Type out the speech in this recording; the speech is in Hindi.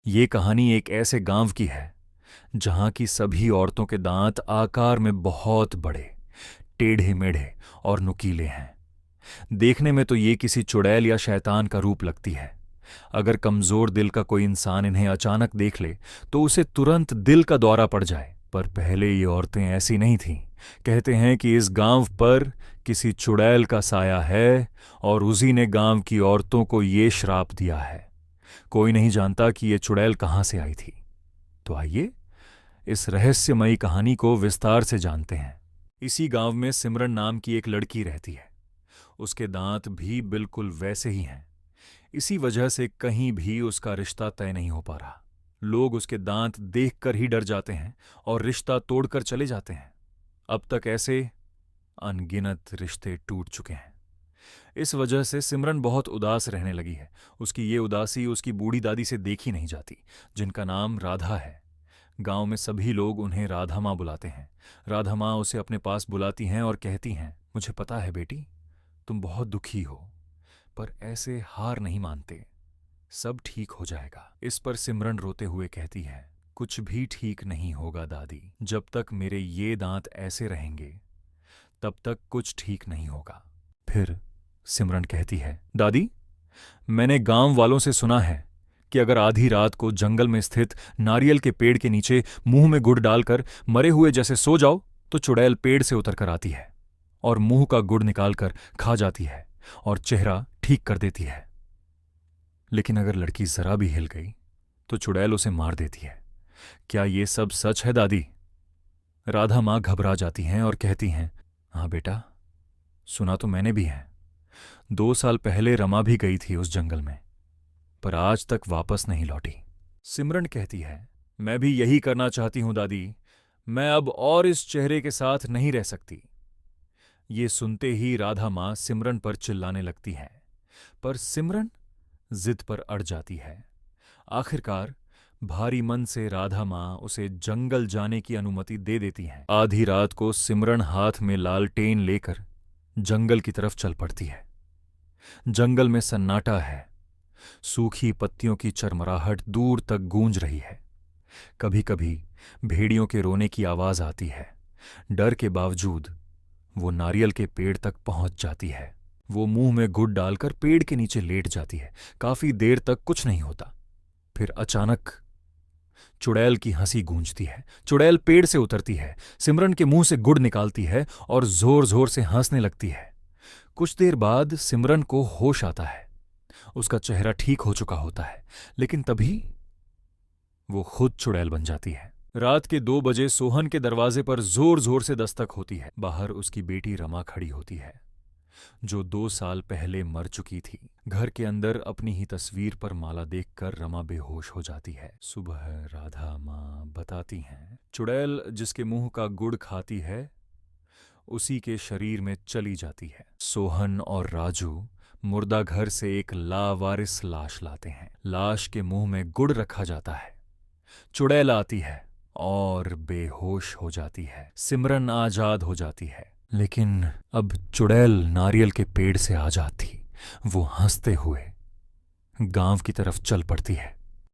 ये कहानी एक ऐसे गांव की है जहां की सभी औरतों के दांत आकार में बहुत बड़े, टेढ़े मेढ़े और नुकीले हैं। देखने में तो ये किसी चुड़ैल या शैतान का रूप लगती है। अगर कमजोर दिल का कोई इंसान इन्हें अचानक देख ले तो उसे तुरंत दिल का दौरा पड़ जाए। पर पहले ये औरतें ऐसी नहीं थीं। कहते हैं कि इस गांव पर किसी चुड़ैल का साया है और उसी ने गांव की औरतों को ये श्राप दिया है। कोई नहीं जानता कि ये चुड़ैल कहां से आई थी। तो आइए इस रहस्यमयी कहानी को विस्तार से जानते हैं। इसी गांव में सिमरन नाम की एक लड़की रहती है। उसके दांत भी बिल्कुल वैसे ही हैं। इसी वजह से कहीं भी उसका रिश्ता तय नहीं हो पा रहा। लोग उसके दांत देखकर ही डर जाते हैं और रिश्ता तोड़कर चले जाते हैं। अब तक ऐसे अनगिनत रिश्ते टूट चुके हैं। इस वजह से सिमरन बहुत उदास रहने लगी है। उसकी ये उदासी उसकी बूढ़ी दादी से देखी नहीं जाती, जिनका नाम राधा है। गांव में सभी लोग उन्हें राधा माँ बुलाते हैं। राधा माँ उसे अपने पास बुलाती हैं और कहती हैं, मुझे पता है बेटी, तुम बहुत दुखी हो, पर ऐसे हार नहीं मानते। सब ठीक हो जाएगा। इस पर सिमरन रोते हुए कहती है, कुछ भी ठीक नहीं होगा दादी। जब तक मेरे ये दांत ऐसे रहेंगे तब तक कुछ ठीक नहीं होगा। फिर सिमरन कहती है, दादी, मैंने गांव वालों से सुना है कि अगर आधी रात को जंगल में स्थित नारियल के पेड़ के नीचे मुंह में गुड़ डालकर मरे हुए जैसे सो जाओ तो चुड़ैल पेड़ से उतरकर आती है और मुंह का गुड़ निकालकर खा जाती है और चेहरा ठीक कर देती है। लेकिन अगर लड़की जरा भी हिल गई तो चुड़ैल उसे मार देती है। क्या ये सब सच है दादी? राधा माँ घबरा जाती हैं और कहती हैं, हाँ बेटा, सुना तो मैंने भी है। 2 साल पहले रमा भी गई थी उस जंगल में, पर आज तक वापस नहीं लौटी। सिमरन कहती है, मैं भी यही करना चाहती हूं दादी। मैं अब और इस चेहरे के साथ नहीं रह सकती। ये सुनते ही राधा माँ सिमरन पर चिल्लाने लगती है, पर सिमरन जिद पर अड़ जाती है। आखिरकार भारी मन से राधा माँ उसे जंगल जाने की अनुमति दे देती हैं। आधी रात को सिमरन हाथ में लालटेन लेकर जंगल की तरफ चल पड़ती है। जंगल में सन्नाटा है। सूखी पत्तियों की चरमराहट दूर तक गूंज रही है। कभी कभी भेड़ियों के रोने की आवाज आती है। डर के बावजूद वो नारियल के पेड़ तक पहुंच जाती है। वो मुंह में गुड़ डालकर पेड़ के नीचे लेट जाती है। काफी देर तक कुछ नहीं होता। फिर अचानक चुड़ैल की हंसी गूंजती है। चुड़ैल पेड़ से उतरती है, सिमरन के मुंह से गुड़ निकालती है और जोर जोर से हंसने लगती है। कुछ देर बाद सिमरन को होश आता है। उसका चेहरा ठीक हो चुका होता है, लेकिन तभी वो खुद चुड़ैल बन जाती है। रात के 2 बजे सोहन के दरवाजे पर जोर जोर से दस्तक होती है। बाहर उसकी बेटी रमा खड़ी होती है, जो 2 साल पहले मर चुकी थी। घर के अंदर अपनी ही तस्वीर पर माला देखकर रमा बेहोश हो जाती है। सुबह राधा माँ बताती हैं, चुड़ैल जिसके मुंह का गुड़ खाती है उसी के शरीर में चली जाती है। सोहन और राजू मुर्दा घर से एक लावारिस लाश लाते हैं। लाश के मुंह में गुड़ रखा जाता है। चुड़ैल आती है और बेहोश हो जाती है। सिमरन आजाद हो जाती है। लेकिन अब चुड़ैल नारियल के पेड़ से आजाद थी। वो हंसते हुए गांव की तरफ चल पड़ती है।